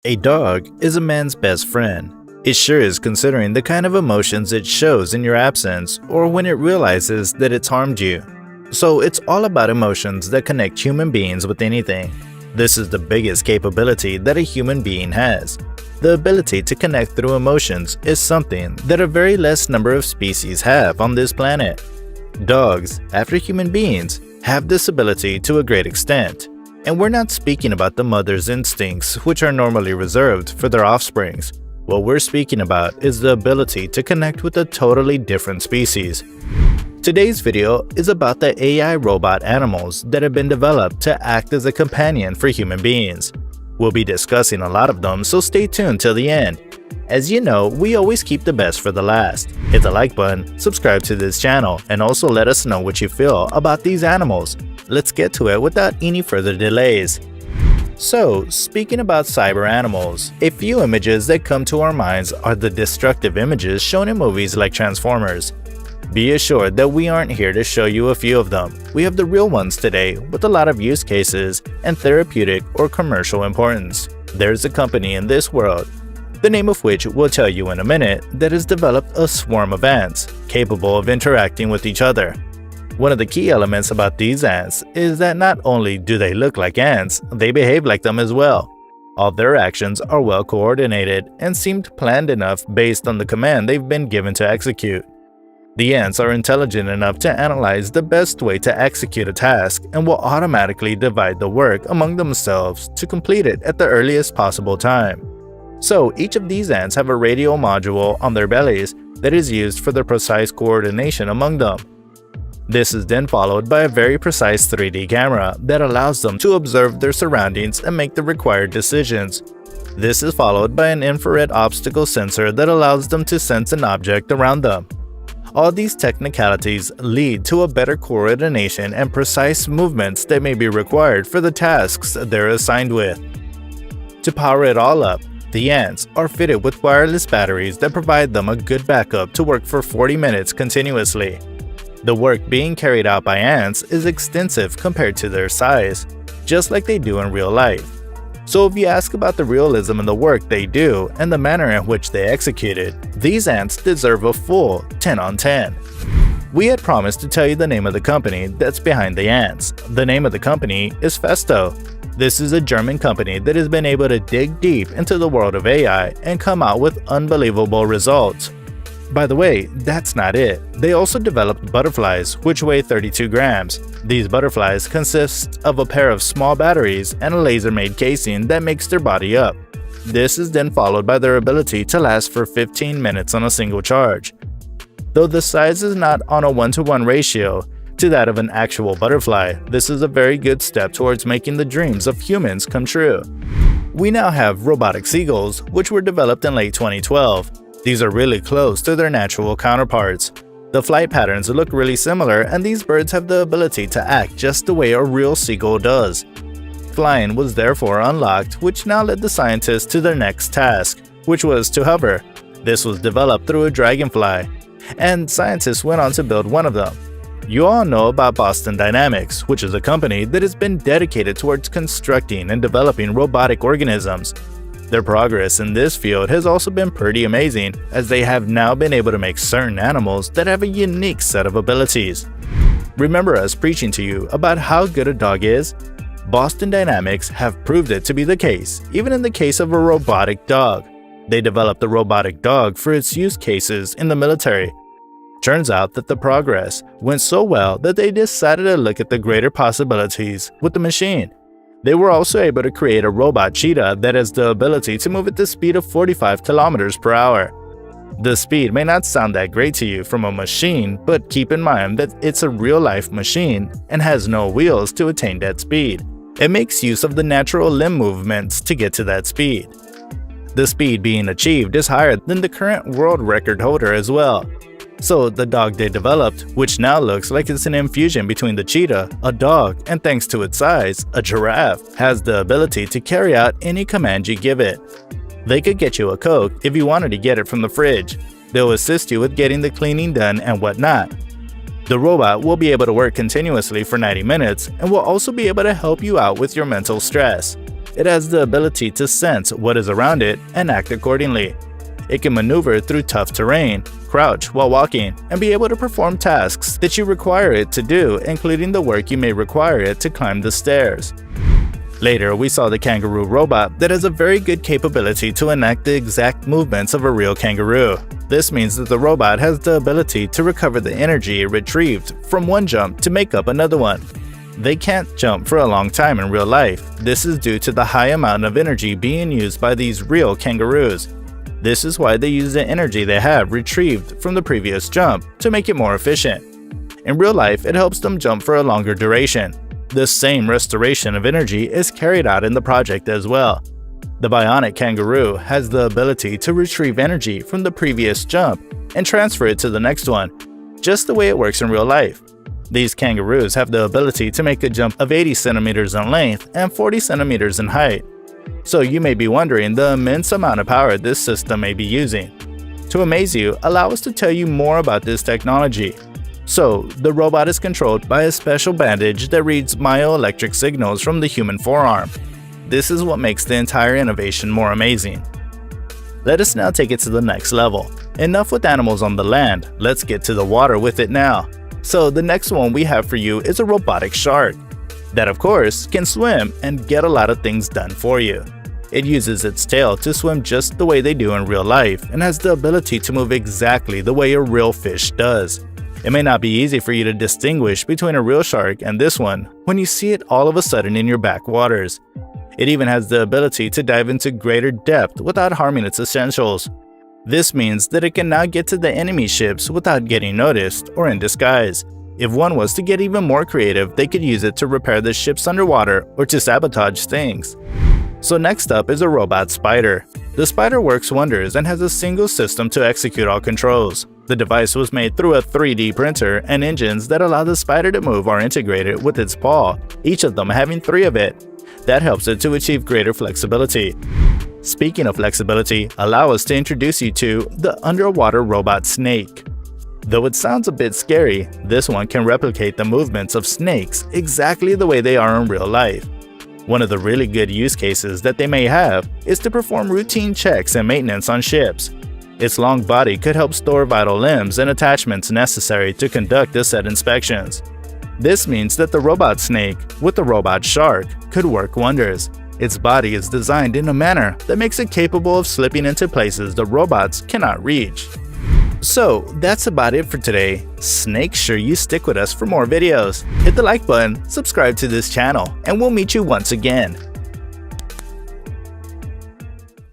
A dog is a man's best friend. It sure is, considering the kind of emotions it shows in your absence or when it realizes that it's harmed you. So it's all about emotions that connect human beings with anything. This is the biggest capability that a human being has. The ability to connect through emotions is something that a very less number of species have on this planet. Dogs, after human beings, have this ability to a great extent. And we're not speaking about the mother's instincts, which are normally reserved for their offsprings. What we're speaking about is the ability to connect with a totally different species. Today's video is about the AI robot animals that have been developed to act as a companion for human beings. We'll be discussing a lot of them, so stay tuned till the end. As you know, we always keep the best for the last. Hit the like button, subscribe to this channel, and also let us know what you feel about these animals. Let's get to it without any further delays. So, speaking about cyber animals, a few images that come to our minds are the destructive images shown in movies like Transformers. Be assured that we aren't here to show you a few of them. We have the real ones today with a lot of use cases and therapeutic or commercial importance. There's a company in this world, the name of which we'll tell you in a minute, that has developed a swarm of ants capable of interacting with each other. One of the key elements about these ants is that not only do they look like ants, they behave like them as well. All their actions are well coordinated and seemed planned enough based on the command they've been given to execute. The ants are intelligent enough to analyze the best way to execute a task and will automatically divide the work among themselves to complete it at the earliest possible time. So each of these ants have a radio module on their bellies that is used for the precise coordination among them. This is then followed by a very precise 3D camera that allows them to observe their surroundings and make the required decisions. This is followed by an infrared obstacle sensor that allows them to sense an object around them. All these technicalities lead to a better coordination and precise movements that may be required for the tasks they're assigned with. To power it all up, the ants are fitted with wireless batteries that provide them a good backup to work for 40 minutes continuously. The work being carried out by ants is extensive compared to their size, just like they do in real life. So if you ask about the realism in the work they do and the manner in which they execute it, these ants deserve a full 10 on 10. We had promised to tell you the name of the company that's behind the ants. The name of the company is Festo. This is a German company that has been able to dig deep into the world of AI and come out with unbelievable results. By the way, that's not it. They also developed butterflies, which weigh 32 grams. These butterflies consist of a pair of small batteries and a laser-made casing that makes their body up. This is then followed by their ability to last for 15 minutes on a single charge. Though the size is not on a 1-to-1 ratio to that of an actual butterfly, this is a very good step towards making the dreams of humans come true. We now have robotic seagulls, which were developed in late 2012. These are really close to their natural counterparts. The flight patterns look really similar, and these birds have the ability to act just the way a real seagull does. Flying was therefore unlocked, which now led the scientists to their next task, which was to hover. This was developed through a dragonfly, and scientists went on to build one of them. You all know about Boston Dynamics, which is a company that has been dedicated towards constructing and developing robotic organisms. Their progress in this field has also been pretty amazing, as they have now been able to make certain animals that have a unique set of abilities. Remember us preaching to you about how good a dog is? Boston Dynamics have proved it to be the case, even in the case of a robotic dog. They developed the robotic dog for its use cases in the military. Turns out that the progress went so well that they decided to look at the greater possibilities with the machine. They were also able to create a robot cheetah that has the ability to move at the speed of 45 kilometers per hour. The speed may not sound that great to you from a machine, but keep in mind that it's a real-life machine and has no wheels to attain that speed. It makes use of the natural limb movements to get to that speed. The speed being achieved is higher than the current world record holder as well. So the dog they developed, which now looks like it's an infusion between the cheetah, a dog, and thanks to its size, a giraffe, has the ability to carry out any command you give it. They could get you a Coke if you wanted to get it from the fridge. They'll assist you with getting the cleaning done and whatnot. The robot will be able to work continuously for 90 minutes and will also be able to help you out with your mental stress. It has the ability to sense what is around it and act accordingly. It can maneuver through tough terrain, crouch while walking, and be able to perform tasks that you require it to do, including the work you may require it to climb the stairs. Later, we saw the kangaroo robot that has a very good capability to enact the exact movements of a real kangaroo. This means that the robot has the ability to recover the energy it retrieved from one jump to make up another one. They can't jump for a long time in real life. This is due to the high amount of energy being used by these real kangaroos. This is why they use the energy they have retrieved from the previous jump to make it more efficient. In real life, it helps them jump for a longer duration. The same restoration of energy is carried out in the project as well. The bionic kangaroo has the ability to retrieve energy from the previous jump and transfer it to the next one, just the way it works in real life. These kangaroos have the ability to make a jump of 80 centimeters in length and 40 centimeters in height. So you may be wondering the immense amount of power this system may be using. To amaze you, allow us to tell you more about this technology. So, the robot is controlled by a special bandage that reads myoelectric signals from the human forearm. This is what makes the entire innovation more amazing. Let us now take it to the next level. Enough with animals on the land, let's get to the water with it now. So the next one we have for you is a robotic shark. That of course can swim and get a lot of things done for you. It uses its tail to swim just the way they do in real life and has the ability to move exactly the way a real fish does. It may not be easy for you to distinguish between a real shark and this one when you see it all of a sudden in your backwaters. It even has the ability to dive into greater depth without harming its essentials. This means that it can now get to the enemy ships without getting noticed or in disguise. If one was to get even more creative, they could use it to repair the ships underwater or to sabotage things. So next up is a robot spider. The spider works wonders and has a single system to execute all controls. The device was made through a 3D printer, and engines that allow the spider to move are integrated with its paw, each of them having 3 of it. That helps it to achieve greater flexibility. Speaking of flexibility, allow us to introduce you to the underwater robot snake. Though it sounds a bit scary, this one can replicate the movements of snakes exactly the way they are in real life. One of the really good use cases that they may have is to perform routine checks and maintenance on ships. Its long body could help store vital limbs and attachments necessary to conduct the said inspections. This means that the robot snake, with the robot shark, could work wonders. Its body is designed in a manner that makes it capable of slipping into places the robots cannot reach. So that's about it for today. Make sure you stick with us for more videos. Hit the like button, subscribe to this channel, and we'll meet you once again.